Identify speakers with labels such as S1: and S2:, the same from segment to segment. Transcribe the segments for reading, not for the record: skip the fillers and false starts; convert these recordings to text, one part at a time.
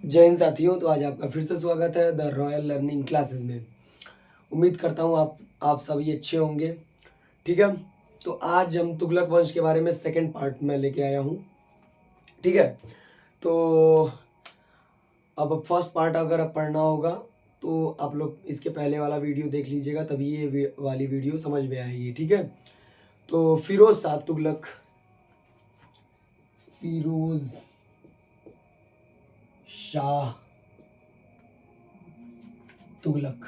S1: जय हिंद साथियों। तो आज आपका फिर से स्वागत है द रॉयल लर्निंग क्लासेस में। उम्मीद करता हूँ आप सभी अच्छे होंगे। ठीक है, तो आज हम तुगलक वंश के बारे में सेकंड पार्ट में लेके आया हूँ। ठीक है, तो अब फर्स्ट पार्ट अगर अब पढ़ना होगा तो आप लोग इसके पहले वाला वीडियो देख लीजिएगा, तभी ये वाली वीडियो समझ में आएगी। ठीक है, तो फिरोज शाह तुगलक, फिरोज शाह तुगलक।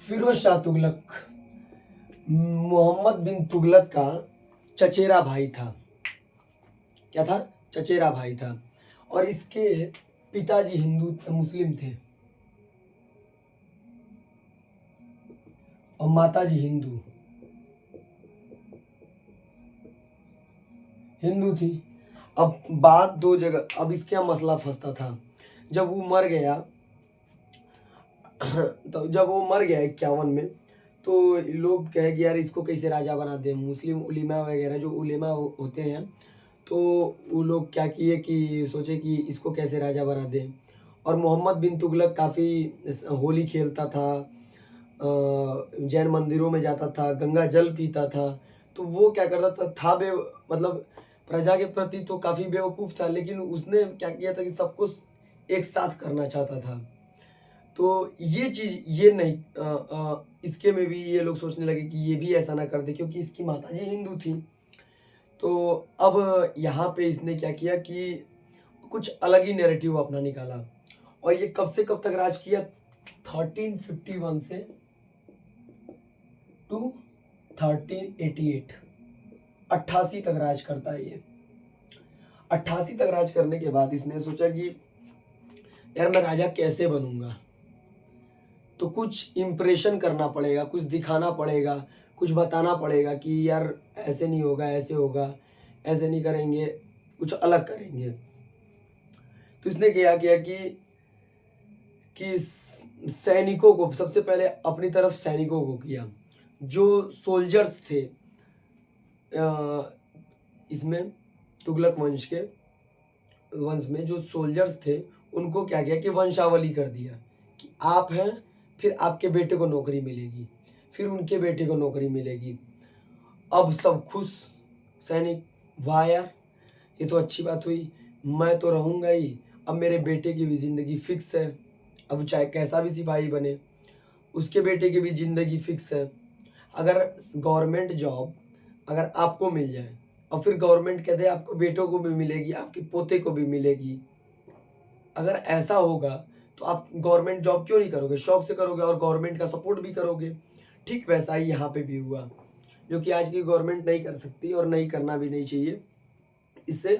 S1: फिरोज शाह तुगलक मोहम्मद बिन तुगलक का चचेरा भाई था। क्या था? चचेरा भाई था। और इसके पिताजी हिंदू मुस्लिम थे और माताजी हिंदू हिंदू थी। अब बात दो जगह, अब इसका मसला फंसता था जब वो मर गया। तो जब वो मर गया 51 में, तो लोग कहे कि यार इसको कैसे राजा बना दे। मुस्लिम उलेमा वगैरह जो उलेमा होते हैं, तो वो लोग क्या किए कि सोचे कि इसको कैसे राजा बना दे। और मोहम्मद बिन तुगलक काफ़ी होली खेलता था, जैन मंदिरों में जाता था, गंगा जल पीता था। तो वो क्या करता था मतलब प्रजा के प्रति तो काफ़ी बेवकूफ़ था, लेकिन उसने क्या किया था कि सब कुछ एक साथ करना चाहता था। तो ये चीज़ ये नहीं, इसके में भी ये लोग सोचने लगे कि ये भी ऐसा ना कर दे, क्योंकि इसकी माताजी हिंदू थी। तो अब यहाँ पे इसने क्या किया कि कुछ अलग ही नैरेटिव अपना निकाला। और ये कब से कब तक राज किया? 1351 से टू 1388, 88 तक राज करता है ये। 88 तक राज करने के बाद इसने सोचा कि यार मैं राजा कैसे बनूंगा, तो कुछ इम्प्रेशन करना पड़ेगा, कुछ दिखाना पड़ेगा, कुछ बताना पड़ेगा कि यार ऐसे नहीं होगा, ऐसे होगा, ऐसे नहीं करेंगे, कुछ अलग करेंगे। तो इसने क्या किया कि सैनिकों को सबसे पहले अपनी तरफ सैनिकों को किया। जो सोल्जर्स थे इसमें तुगलक वंश में जो सोल्जर्स थे, उनको क्या किया कि वंशावली कर दिया कि आप हैं, फिर आपके बेटे को नौकरी मिलेगी, फिर उनके बेटे को नौकरी मिलेगी। अब सब खुश सैनिक, वाह यार ये तो अच्छी बात हुई, मैं तो रहूँगा ही, अब मेरे बेटे की भी ज़िंदगी फिक्स है। अब चाहे कैसा भी सिपाही बने, उसके बेटे की भी ज़िंदगी फिक्स है। अगर गवर्नमेंट जॉब अगर आपको मिल जाए और फिर गवर्नमेंट कह दे आपको बेटों को भी मिलेगी, आपके पोते को भी मिलेगी, अगर ऐसा होगा तो आप गवर्नमेंट जॉब क्यों नहीं करोगे? शौक से करोगे और गवर्नमेंट का सपोर्ट भी करोगे। ठीक वैसा ही यहाँ पे भी हुआ, जो कि आज की गवर्नमेंट नहीं कर सकती और नहीं करना भी नहीं चाहिए। इससे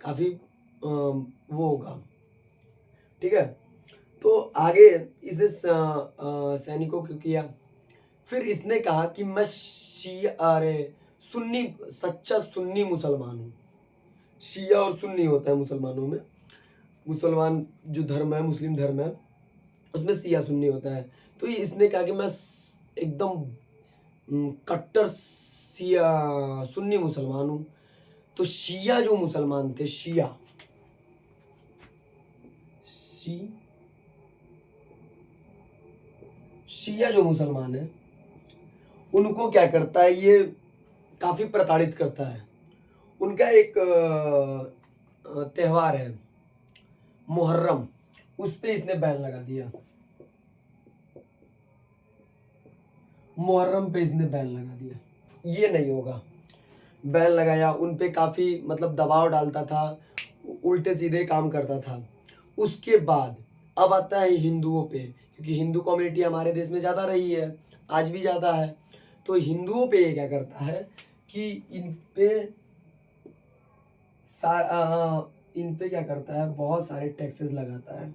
S1: काफ़ी वो होगा। ठीक है, तो आगे इसने सैनिकों को किया। फिर इसने कहा कि मैं अरे सुन्नी, सच्चा सुन्नी मुसलमान हूँ। शिया और सुन्नी होता है मुसलमानों में। मुसलमान जो धर्म है, मुस्लिम धर्म है, उसमें शिया सुन्नी होता है। तो ये इसने कहा कि मैं एकदम कट्टर शिया सुन्नी मुसलमान हूँ। तो शिया जो मुसलमान थे, शिया जो मुसलमान है, उनको क्या करता है ये, काफी प्रताड़ित करता है। उनका एक त्योहार है मुहर्रम, उस पे इसने बैन लगा दिया। मुहर्रम पे इसने बैन लगा दिया, ये नहीं होगा। बैन लगाया, उन पे काफी मतलब दबाव डालता था, उल्टे सीधे काम करता था। उसके बाद अब आता है हिंदुओं पे, क्योंकि हिंदू कम्युनिटी हमारे देश में ज़्यादा रही है, आज भी ज़्यादा है। तो हिंदुओं पे ये क्या करता है कि इन पे क्या करता है, बहुत सारे टैक्सेस लगाता है।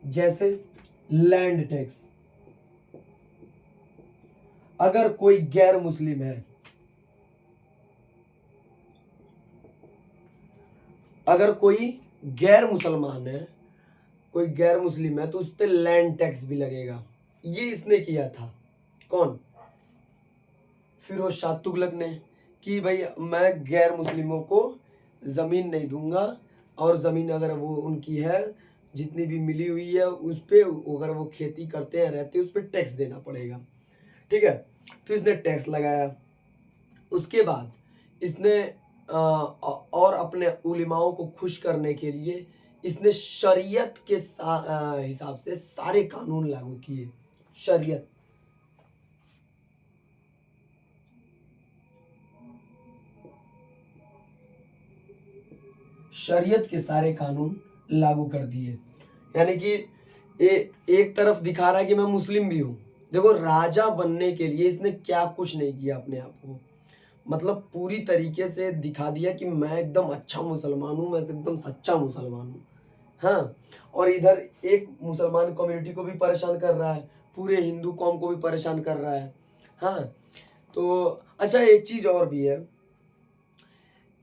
S1: जैसे लैंड टैक्स। अगर कोई गैर मुस्लिम है, अगर कोई गैर मुसलमान है, कोई गैर मुस्लिम है, तो उस पर लैंड टैक्स भी लगेगा। ये इसने किया था। कौन? फिरोज शाह तुगलक ने कि भाई मैं गैर मुस्लिमों को ज़मीन नहीं दूंगा, और ज़मीन अगर वो उनकी है जितनी भी मिली हुई है उस पे अगर वो खेती करते हैं रहते हैं उस पर टैक्स देना पड़ेगा। ठीक है, तो इसने टैक्स लगाया। उसके बाद इसने और अपने उलेमाओं को खुश करने के लिए इसने शरीयत के हिसाब से सारे कानून लागू किए। शरीयत, शरीयत के सारे कानून लागू कर दिए। यानी कि एक तरफ दिखा रहा है कि मैं मुस्लिम भी हूँ। देखो, राजा बनने के लिए इसने क्या कुछ नहीं किया अपने आप को, मतलब पूरी तरीके से दिखा दिया कि मैं एकदम अच्छा मुसलमान हूँ, मैं एकदम सच्चा मुसलमान हूँ। हाँ, और इधर एक मुसलमान कम्युनिटी को भी परेशान कर रहा है, पूरे हिंदू कौम को भी परेशान कर रहा है। हाँ, तो अच्छा एक चीज़ और भी है।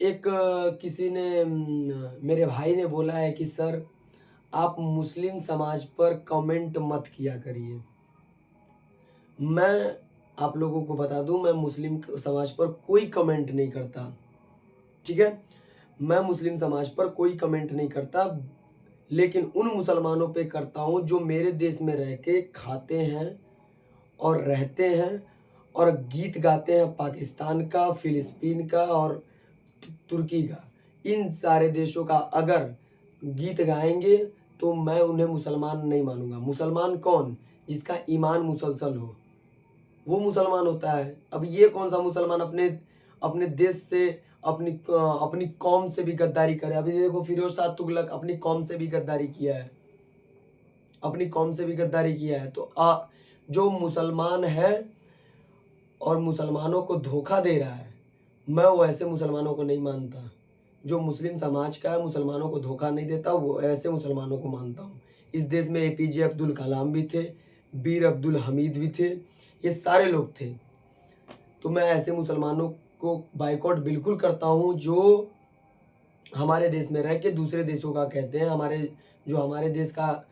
S1: एक किसी ने मेरे भाई ने बोला है कि सर आप मुस्लिम समाज पर कमेंट मत किया करिए। मैं आप लोगों को बता दूं, मैं मुस्लिम समाज पर कोई कमेंट नहीं करता। ठीक है, मैं मुस्लिम समाज पर कोई कमेंट नहीं करता, लेकिन उन मुसलमानों पे करता हूँ जो मेरे देश में रह के खाते हैं और रहते हैं और गीत गाते हैं पाकिस्तान का, फिलिस्तीन का और तुर्की का। इन सारे देशों का अगर गीत गाएंगे तो मैं उन्हें मुसलमान नहीं मानूंगा। मुसलमान कौन? जिसका ईमान मुसलसल हो, वो मुसलमान होता है। अब ये कौन सा मुसलमान अपने अपने देश से, अपनी कौम से भी गद्दारी करे? अभी देखो, फिरोज शाह तुगलक अपनी कौम से भी गद्दारी किया है, अपनी कौम से भी गद्दारी किया है। तो जो मुसलमान है और मुसलमानों को धोखा दे रहा है, मैं वो ऐसे मुसलमानों को नहीं मानता। जो मुस्लिम समाज का है, मुसलमानों को धोखा नहीं देता, वो ऐसे मुसलमानों को मानता हूँ। इस देश में एपीजे अब्दुल कलाम भी थे, बीर अब्दुल हमीद भी थे, ये सारे लोग थे। तो मैं ऐसे मुसलमानों को बाइकआउट बिल्कुल करता हूँ जो हमारे देश में रह के दूसरे देशों का कहते हैं, जो हमारे देश का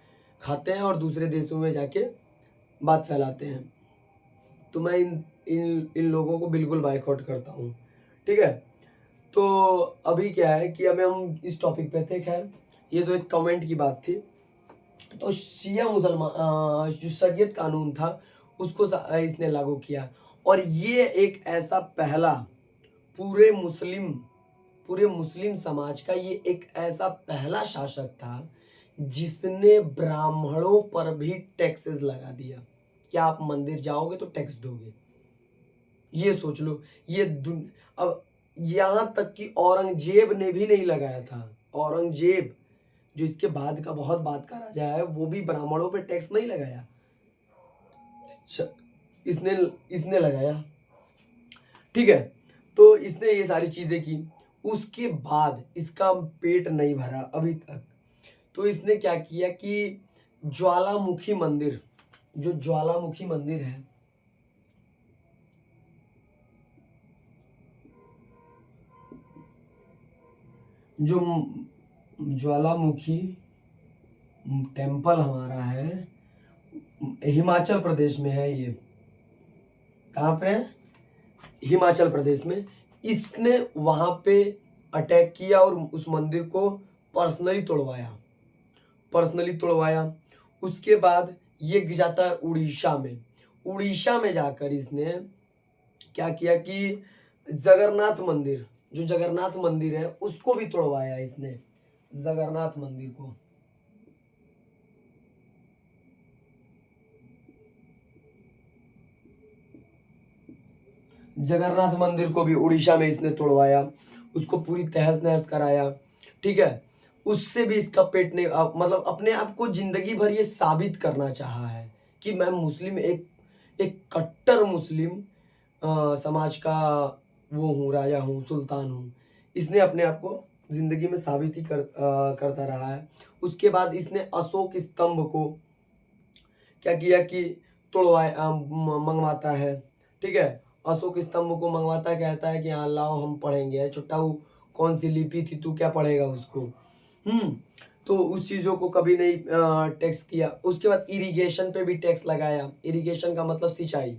S1: खाते हैं और दूसरे देशों में जाके बात फैलाते हैं। तो मैं इन इन इन लोगों को बिल्कुल बाइकआउट करता हूँ। ठीक है, तो अभी क्या है कि अभी हम इस टॉपिक पे थे। खैर, ये तो एक कमेंट की बात थी। तो शिया मुसलमान जो शरीयत कानून था उसको इसने लागू किया, और ये एक ऐसा पहला पूरे मुस्लिम पूरे मुस्लिम समाज का ये एक ऐसा पहला शासक था जिसने ब्राह्मणों पर भी टैक्सेस लगा दिया कि आप मंदिर जाओगे तो टैक्स दोगे। ये सोच लो, अब यहाँ तक कि औरंगजेब ने भी नहीं लगाया था। औरंगजेब जो इसके बाद का बहुत बाद का राजा है, वो भी ब्राह्मणों पे टैक्स नहीं लगाया, इसने इसने लगाया। ठीक है, तो इसने ये सारी चीजें की। उसके बाद इसका पेट नहीं भरा अभी तक। तो इसने क्या किया कि ज्वालामुखी मंदिर, जो ज्वालामुखी मंदिर है, जो ज्वालामुखी टेम्पल हमारा है, हिमाचल प्रदेश में है। ये कहाँ पे है? हिमाचल प्रदेश में। इसने वहां पे अटैक किया और उस मंदिर को पर्सनली तोड़वाया। उसके बाद ये जाता है उड़ीसा में। उड़ीसा में जाकर इसने क्या किया कि जो जगन्नाथ मंदिर है उसको भी तोड़वाया इसने, जगन्नाथ मंदिर को। जगन्नाथ मंदिर को भी उड़ीसा में इसने तोड़वाया, उसको पूरी तहस नहस कराया। ठीक है, उससे भी इसका पेट नहीं मतलब अपने आप को जिंदगी भर ये साबित करना चाहा है कि मैं मुस्लिम, एक एक कट्टर मुस्लिम समाज का वो हूँ, राजा हूँ, सुल्तान हूँ। इसने अपने आप को जिंदगी में साबित ही करता रहा है। उसके बाद इसने अशोक स्तंभ को क्या किया कि मंगवाता है। ठीक है, अशोक स्तंभ को मंगवाता है, कहता है कि हाँ लाओ हम पढ़ेंगे। छुट्टा कौन सी लिपि थी, तू क्या पढ़ेगा उसको। तो उस चीज़ों को कभी नहीं टैक्स किया। उसके बाद इरिगेशन पे भी टैक्स लगाया। इरिगेशन का मतलब सिंचाई।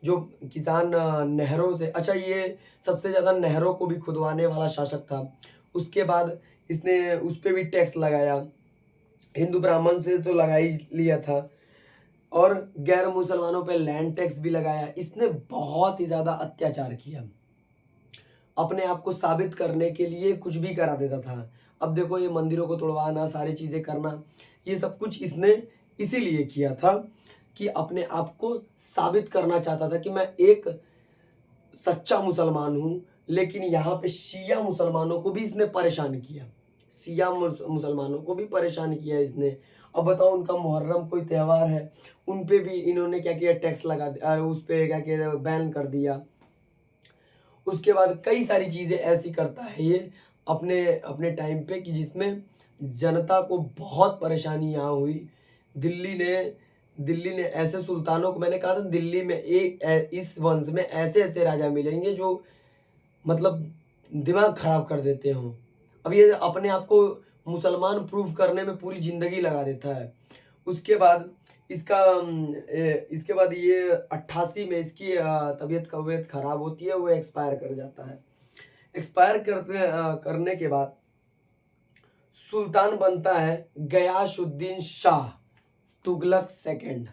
S1: जो किसान नहरों से, अच्छा ये सबसे ज़्यादा नहरों को भी खुदवाने वाला शासक था। उसके बाद इसने उस पे भी टैक्स लगाया, हिंदू ब्राह्मण से तो लगा ही लिया था, और गैर मुसलमानों पे लैंड टैक्स भी लगाया। इसने बहुत ही ज़्यादा अत्याचार किया, अपने आप को साबित करने के लिए कुछ भी करा देता था। अब देखो ये मंदिरों को तोड़वाना, सारी चीज़ें करना, ये सब कुछ इसने इसीलिए किया था कि अपने आप को साबित करना चाहता था कि मैं एक सच्चा मुसलमान हूँ। लेकिन यहाँ पे शिया मुसलमानों को भी इसने परेशान किया, शिया मुसलमानों को भी परेशान किया इसने। अब बताओ उनका मुहर्रम कोई त्यौहार है, उन पे भी इन्होंने क्या किया, टैक्स लगा दिया, उस पे क्या किया, बैन कर दिया। उसके बाद कई सारी चीज़ें ऐसी करता है ये अपने अपने टाइम पे कि जिसमें जनता को बहुत परेशानी यहाँ हुई। दिल्ली ने दिल्ली ने ऐसे सुल्तानों को, मैंने कहा था दिल्ली में इस वंश में ऐसे ऐसे राजा मिलेंगे जो मतलब दिमाग खराब कर देते हों। अब ये अपने आप को मुसलमान प्रूव करने में पूरी ज़िंदगी लगा देता है। उसके बाद इसके बाद ये 88 में इसकी तबीयत वबीयत खराब होती है, वो एक्सपायर कर जाता है। एक्सपायर करने के बाद सुल्तान बनता है गयासुद्दीन शाह तुगलक सेकंड।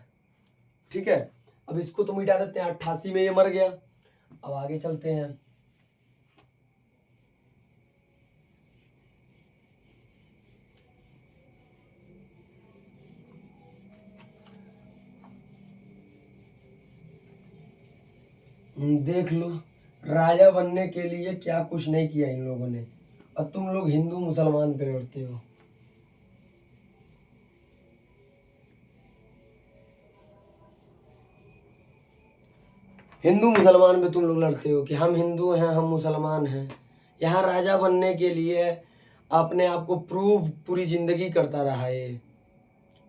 S1: ठीक है, अब इसको तो मिटा देते हैं, 88 में ये मर गया। अब आगे चलते हैं। देख लो, राजा बनने के लिए क्या कुछ नहीं किया इन लोगों ने, और तुम लोग हिंदू मुसलमान पे लड़ते हो। हिंदू मुसलमान में तुम लोग लड़ते हो कि हम हिंदू हैं, हम मुसलमान हैं। यहाँ राजा बनने के लिए अपने आप को प्रूव पूरी ज़िंदगी करता रहा है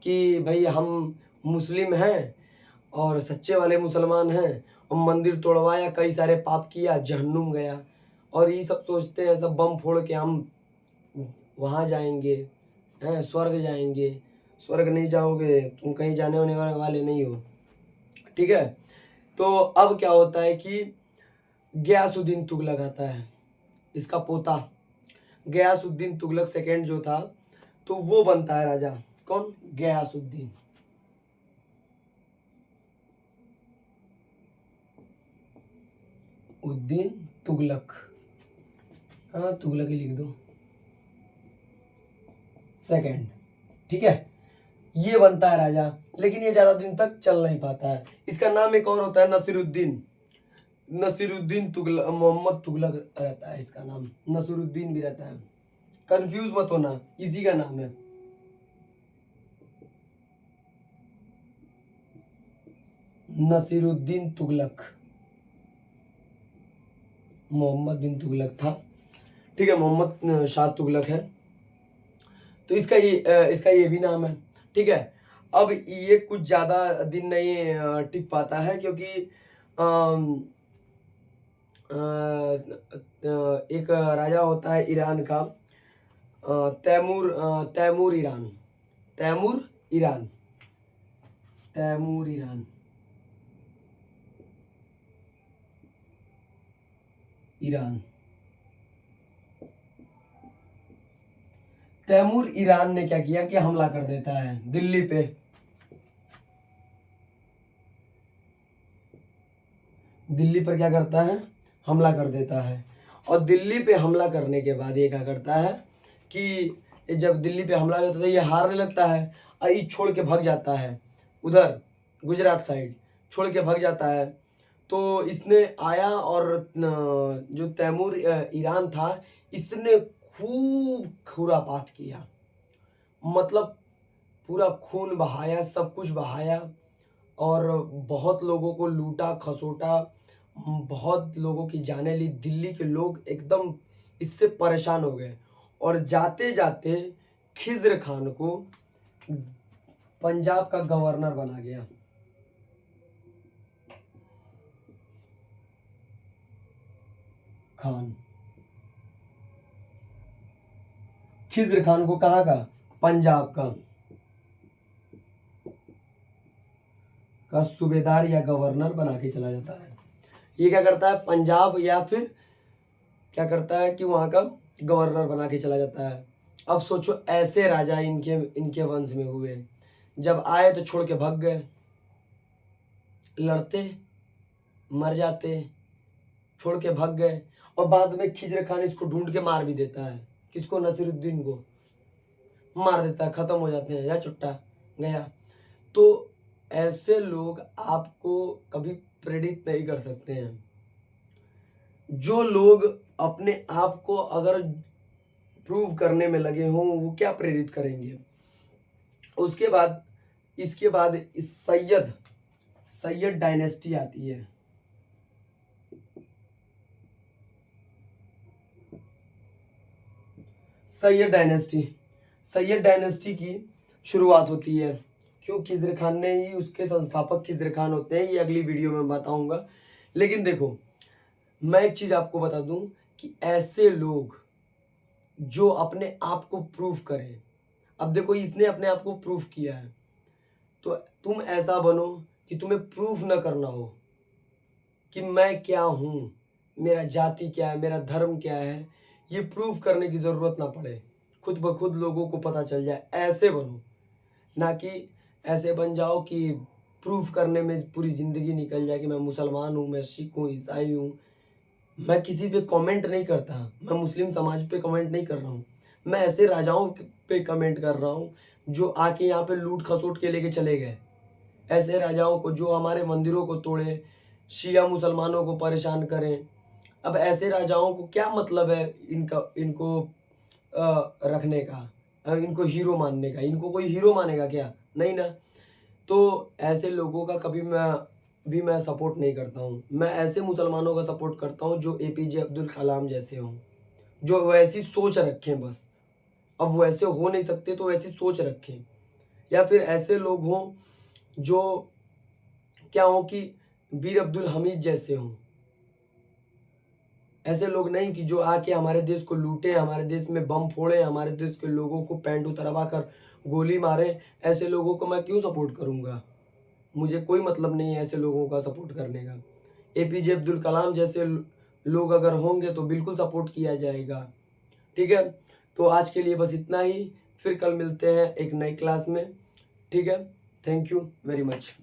S1: कि भाई हम मुस्लिम हैं और सच्चे वाले मुसलमान हैं, और मंदिर तोड़वाया, कई सारे पाप किया, जहन्नुम गया। और ये सब सोचते हैं, सब बम फोड़ के हम वहाँ जाएंगे, हैं स्वर्ग जाएंगे। स्वर्ग नहीं जाओगे, तुम कहीं जाने होने वाले नहीं हो। ठीक है, तो अब क्या होता है कि गयासुद्दीन तुगलक आता है, इसका पोता गयासुद्दीन तुगलक सेकंड जो था, तो वो बनता है राजा। कौन? गयासुद्दीन उद्दीन तुगलक, हाँ तुगलक ही लिख दो, सेकंड। ठीक है, ये बनता है राजा, लेकिन ये ज्यादा दिन तक चल नहीं पाता है। इसका नाम एक और होता है नसीरुद्दीन, नसीरुद्दीन तुगलक, मोहम्मद तुगलक रहता है इसका नाम, नसीरुद्दीन भी रहता है, कंफ्यूज मत होना, इसी का नाम है। नसीरुद्दीन तुगलक, मोहम्मद बिन तुगलक था। ठीक है, मोहम्मद शाह तुगलक है, तो इसका ये भी नाम है। ठीक है, अब ये कुछ ज़्यादा दिन नहीं टिक पाता है, क्योंकि अम, एक राजा होता है ईरान का, Timur Iran, Timur Iran, Timur Iran, Iran, Timur Iran ने क्या किया कि हमला कर देता है दिल्ली पे। दिल्ली पर क्या करता है? हमला कर देता है। और दिल्ली पे हमला करने के बाद ये क्या करता है कि जब दिल्ली पे हमला होता है तो ये हारने लगता है, और ये छोड़ के भाग जाता है उधर गुजरात साइड, छोड़ के भाग जाता है। तो इसने आया और जो तैमूर ईरान था, इसने खूब खुरापात किया, मतलब पूरा खून बहाया, सब कुछ बहाया, और बहुत लोगों को लूटा खसोटा, बहुत लोगों की जानें ली। दिल्ली के लोग एकदम इससे परेशान हो गए, और जाते जाते खिज़्र खान को पंजाब का गवर्नर बना गया। खान, खिज़्र खान को कहाँ का? पंजाब का। का सूबेदार या गवर्नर बना के चला जाता है। ये क्या करता है, पंजाब या फिर क्या करता है कि वहाँ का गवर्नर बना के चला जाता है। अब सोचो ऐसे राजा इनके वंश में हुए, जब आए तो छोड़ के भाग गए, लड़ते मर जाते, छोड़ के भाग गए, और बाद में खिजर खान इसको ढूंढ के मार भी देता है। किसको, नसीरुद्दीन को मार देता है, खत्म हो जाते हैं, या चुट्टा गया। तो ऐसे लोग आपको कभी प्रेरित नहीं कर सकते हैं। जो लोग अपने आप को अगर प्रूव करने में लगे हों वो क्या प्रेरित करेंगे। उसके बाद इसके बाद इस सैयद डायनेस्टी आती है। सैयद डायनेस्टी की शुरुआत होती है। क्यों, खिज़र खान ने ही, उसके संस्थापक खिज़र खान होते हैं। ये अगली वीडियो में बताऊंगा। लेकिन देखो, मैं एक चीज आपको बता दूं कि ऐसे लोग जो अपने आप को प्रूव करें, अब देखो इसने अपने आप को प्रूव किया है, तो तुम ऐसा बनो कि तुम्हें प्रूफ ना करना हो कि मैं क्या हूं, मेरा जाति क्या है, मेरा धर्म क्या है। ये प्रूफ करने की जरूरत ना पड़े, खुद ब खुद लोगों को पता चल जाए। ऐसे बनो, ना कि ऐसे बन जाओ कि प्रूफ करने में पूरी जिंदगी निकल जाए कि मैं मुसलमान हूँ, मैं सिख हूँ, ईसाई हूँ। मैं किसी पे कमेंट नहीं करता, मैं मुस्लिम समाज पे कमेंट नहीं कर रहा हूँ, मैं ऐसे राजाओं पे कमेंट कर रहा हूँ जो आके यहाँ पे लूट खसोट के लेके चले गए। ऐसे राजाओं को जो हमारे मंदिरों को तोड़े, शिया मुसलमानों को परेशान करें। अब ऐसे राजाओं को क्या मतलब है इनको रखने का, इनको हीरो मानने का। इनको कोई हीरो मानेगा क्या, नहीं ना। तो ऐसे लोगों का कभी मैं सपोर्ट नहीं करता हूँ। मैं ऐसे मुसलमानों का सपोर्ट करता हूँ जो एपीजे अब्दुल कलाम जैसे हों, जो वैसी सोच रखें बस। अब वैसे हो नहीं सकते तो वैसी सोच रखें, या फिर ऐसे लोग हों जो क्या हो कि वीर अब्दुल हमीद जैसे हों। ऐसे लोग नहीं कि जो आके हमारे देश को लूटे, हमारे देश में बम फोड़े, हमारे देश के लोगों को पैंट उतरवा कर गोली मारे। ऐसे लोगों को मैं क्यों सपोर्ट करूँगा, मुझे कोई मतलब नहीं है ऐसे लोगों का सपोर्ट करने का। एपीजे अब्दुल कलाम जैसे लोग अगर होंगे तो बिल्कुल सपोर्ट किया जाएगा। ठीक है, तो आज के लिए बस इतना ही, फिर कल मिलते हैं एक नई क्लास में। ठीक है, थैंक यू वेरी मच।